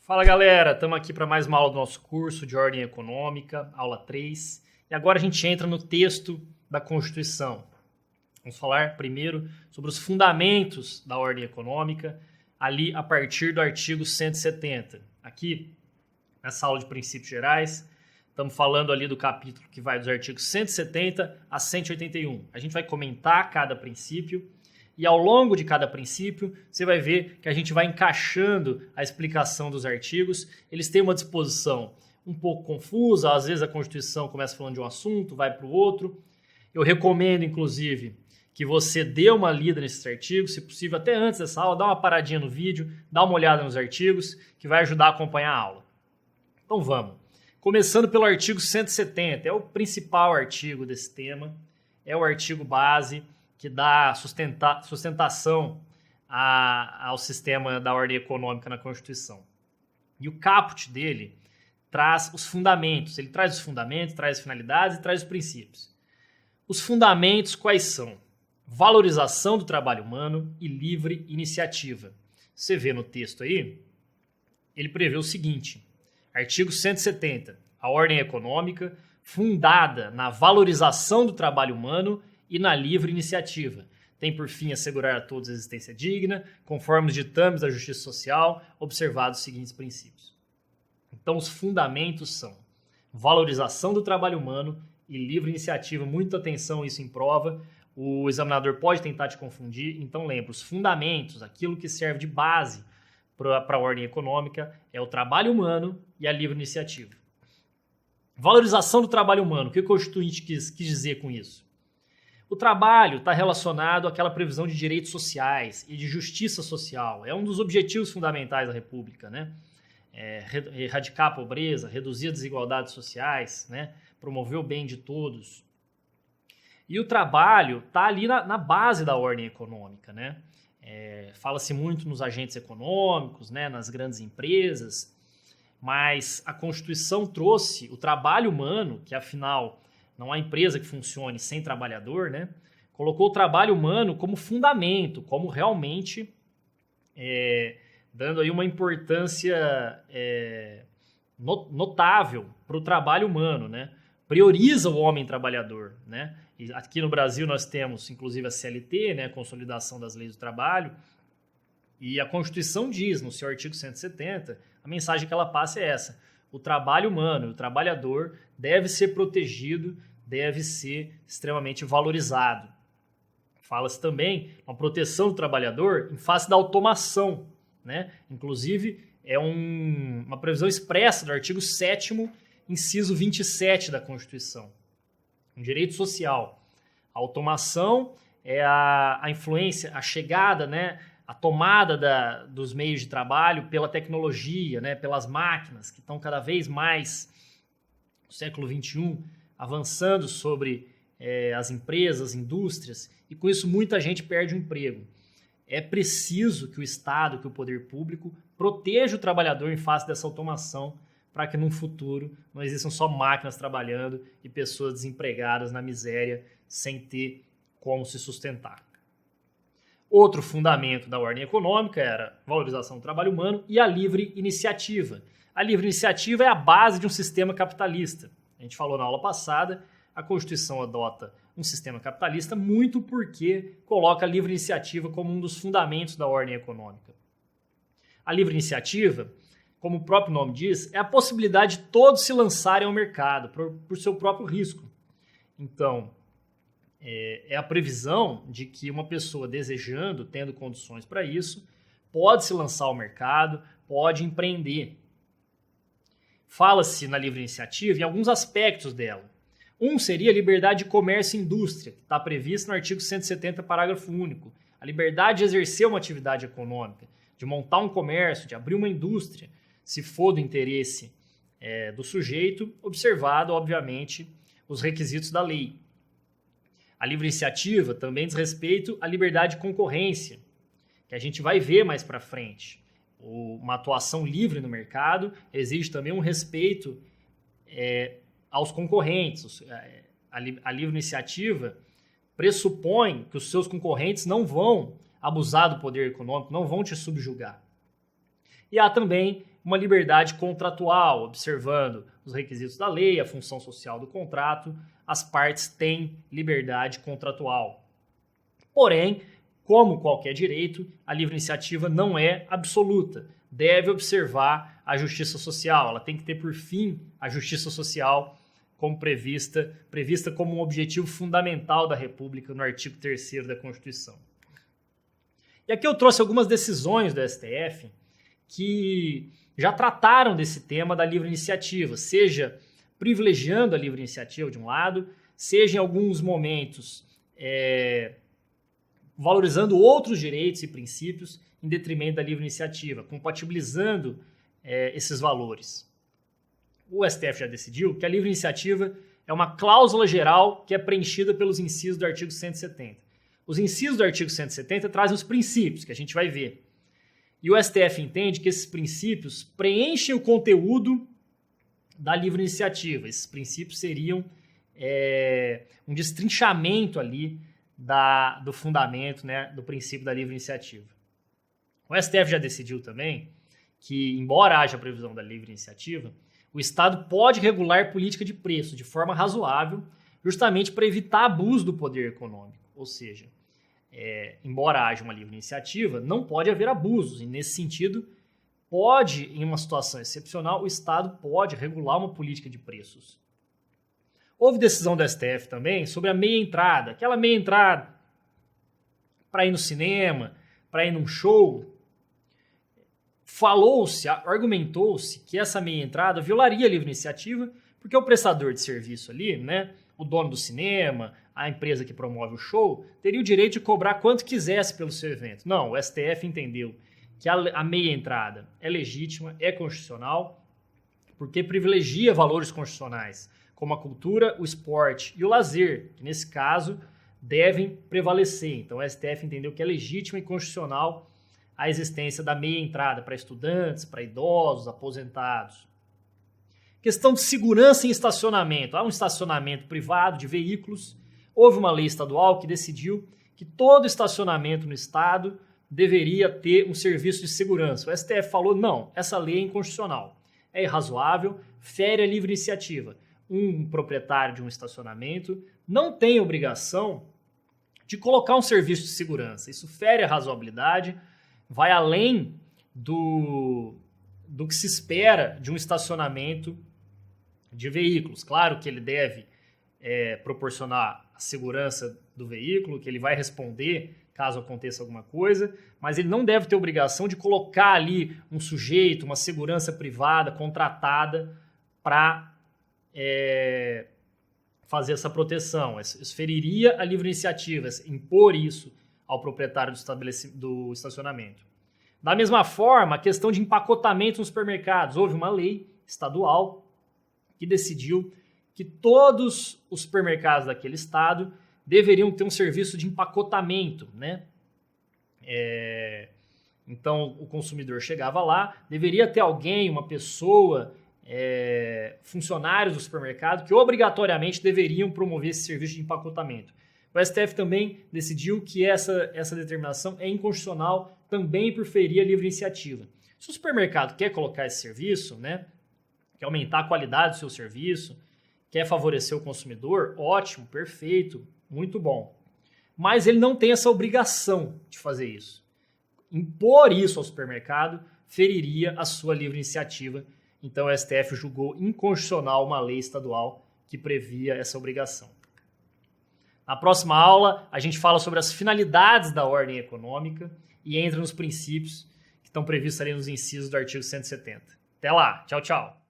Fala galera, estamos aqui para mais uma aula do nosso curso de Ordem Econômica, aula 3. E agora a gente entra no texto da Constituição. Vamos falar primeiro sobre os fundamentos da Ordem Econômica, ali a partir do artigo 170. Aqui, nessa aula de princípios gerais, estamos falando ali do capítulo que vai dos artigos 170 a 181. A gente vai comentar cada princípio. E ao longo de cada princípio, você vai ver que a gente vai encaixando a explicação dos artigos. Eles têm uma disposição um pouco confusa, às vezes a Constituição começa falando de um assunto, vai para o outro. Eu recomendo, inclusive, que você dê uma lida nesses artigos, se possível, até antes dessa aula, dá uma paradinha no vídeo, dá uma olhada nos artigos, que vai ajudar a acompanhar a aula. Então vamos. Começando pelo artigo 170, é o principal artigo desse tema, é o artigo base, que dá sustentação ao sistema da ordem econômica na Constituição. E o caput dele traz os fundamentos. Ele traz os fundamentos, traz as finalidades e traz os princípios. Os fundamentos quais são? Valorização do trabalho humano e livre iniciativa. Você vê no texto aí, ele prevê o seguinte, artigo 170, a ordem econômica fundada na valorização do trabalho humano e na livre iniciativa. Tem por fim assegurar a todos a existência digna, conforme os ditames da justiça social, observados os seguintes princípios. Então, os fundamentos são valorização do trabalho humano e livre iniciativa. Muita atenção isso em prova. O examinador pode tentar te confundir. Então, lembra, os fundamentos, aquilo que serve de base para a ordem econômica, é o trabalho humano e a livre iniciativa. Valorização do trabalho humano. O que o Constituinte quis dizer com isso? O trabalho está relacionado àquela previsão de direitos sociais e de justiça social. É um dos objetivos fundamentais da República, né? Erradicar a pobreza, reduzir as desigualdades sociais, né? Promover o bem de todos. E o trabalho está ali na base da ordem econômica, né? Fala-se muito nos agentes econômicos, né? Nas grandes empresas, mas a Constituição trouxe o trabalho humano, que afinal não há empresa que funcione sem trabalhador, né? Colocou o trabalho humano como fundamento, como realmente dando aí uma importância notável para o trabalho humano, né? Prioriza o homem trabalhador, né? E aqui no Brasil nós temos, inclusive, a CLT, né? A Consolidação das Leis do Trabalho, e a Constituição diz, no seu artigo 170, a mensagem que ela passa é essa: o trabalho humano, o trabalhador deve ser protegido, deve ser extremamente valorizado. Fala-se também uma proteção do trabalhador em face da automação, né? Inclusive, é uma previsão expressa do artigo 7º, inciso 27 da Constituição. Um direito social. A automação é a influência, a chegada, né? A tomada dos meios de trabalho pela tecnologia, né, pelas máquinas, que estão cada vez mais, no século XXI, avançando sobre as empresas, as indústrias, e com isso muita gente perde o emprego. É preciso que o Estado, que o poder público, proteja o trabalhador em face dessa automação, para que no futuro não existam só máquinas trabalhando e pessoas desempregadas na miséria, sem ter como se sustentar. Outro fundamento da ordem econômica era a valorização do trabalho humano e a livre iniciativa. A livre iniciativa é a base de um sistema capitalista. A gente falou na aula passada, a Constituição adota um sistema capitalista muito porque coloca a livre iniciativa como um dos fundamentos da ordem econômica. A livre iniciativa, como o próprio nome diz, é a possibilidade de todos se lançarem ao mercado por seu próprio risco. Então, é a previsão de que uma pessoa desejando, tendo condições para isso, pode se lançar ao mercado, pode empreender. Fala-se na livre iniciativa em alguns aspectos dela. Um seria a liberdade de comércio e indústria, que está prevista no artigo 170, parágrafo único. A liberdade de exercer uma atividade econômica, de montar um comércio, de abrir uma indústria, se for do interesse do sujeito, observado, obviamente, os requisitos da lei. A livre iniciativa também diz respeito à liberdade de concorrência, que a gente vai ver mais para frente. Uma atuação livre no mercado exige também um respeito aos concorrentes. A livre iniciativa pressupõe que os seus concorrentes não vão abusar do poder econômico, não vão te subjugar. E há também uma liberdade contratual, observando os requisitos da lei, a função social do contrato, as partes têm liberdade contratual. Porém, como qualquer direito, a livre iniciativa não é absoluta. Deve observar a justiça social. Ela tem que ter por fim a justiça social como prevista como um objetivo fundamental da República no artigo 3º da Constituição. E aqui eu trouxe algumas decisões do STF que já trataram desse tema da livre iniciativa, seja privilegiando a livre iniciativa de um lado, seja em alguns momentos valorizando outros direitos e princípios em detrimento da livre iniciativa, compatibilizando esses valores. O STF já decidiu que a livre iniciativa é uma cláusula geral que é preenchida pelos incisos do artigo 170. Os incisos do artigo 170 trazem os princípios, que a gente vai ver. E o STF entende que esses princípios preenchem o conteúdo da livre iniciativa. Esses princípios seriam um destrinchamento ali do fundamento, né, do princípio da livre iniciativa. O STF já decidiu também que, embora haja previsão da livre iniciativa, o Estado pode regular política de preço de forma razoável, justamente para evitar abuso do poder econômico. Ou seja, embora haja uma livre iniciativa, não pode haver abusos. E, nesse sentido, pode, em uma situação excepcional, o Estado pode regular uma política de preços. Houve decisão do STF também sobre a meia entrada. Aquela meia entrada para ir no cinema, para ir num show. Argumentou-se que essa meia entrada violaria a livre iniciativa, porque o prestador de serviço ali, né, o dono do cinema, a empresa que promove o show, teria o direito de cobrar quanto quisesse pelo seu evento. Não, o STF entendeu que a meia entrada é legítima, é constitucional, porque privilegia valores constitucionais, como a cultura, o esporte e o lazer, que nesse caso devem prevalecer. Então o STF entendeu que é legítima e constitucional a existência da meia entrada para estudantes, para idosos, aposentados. Questão de segurança em estacionamento. Há um estacionamento privado de veículos. Houve uma lei estadual que decidiu que todo estacionamento no estado deveria ter um serviço de segurança. O STF falou, não, essa lei é inconstitucional, é irrazoável, fere a livre iniciativa. Um proprietário de um estacionamento não tem obrigação de colocar um serviço de segurança. Isso fere a razoabilidade, vai além do que se espera de um estacionamento de veículos. Claro que ele deve proporcionar a segurança do veículo, que ele vai responder caso aconteça alguma coisa, mas ele não deve ter obrigação de colocar ali um sujeito, uma segurança privada, contratada para fazer essa proteção. Isso feriria a livre iniciativa, impor isso ao proprietário do estacionamento. Da mesma forma, a questão de empacotamento nos supermercados. Houve uma lei estadual que decidiu que todos os supermercados daquele estado deveriam ter um serviço de empacotamento, né? Então, o consumidor chegava lá, deveria ter alguém, uma pessoa, funcionários do supermercado, que obrigatoriamente deveriam promover esse serviço de empacotamento. O STF também decidiu que essa determinação é inconstitucional também por ferir a livre iniciativa. Se o supermercado quer colocar esse serviço, né, quer aumentar a qualidade do seu serviço, quer favorecer o consumidor, ótimo, perfeito, muito bom. Mas ele não tem essa obrigação de fazer isso. Impor isso ao supermercado feriria a sua livre iniciativa. Então o STF julgou inconstitucional uma lei estadual que previa essa obrigação. Na próxima aula, a gente fala sobre as finalidades da ordem econômica e entra nos princípios que estão previstos ali nos incisos do artigo 170. Até lá, tchau, tchau.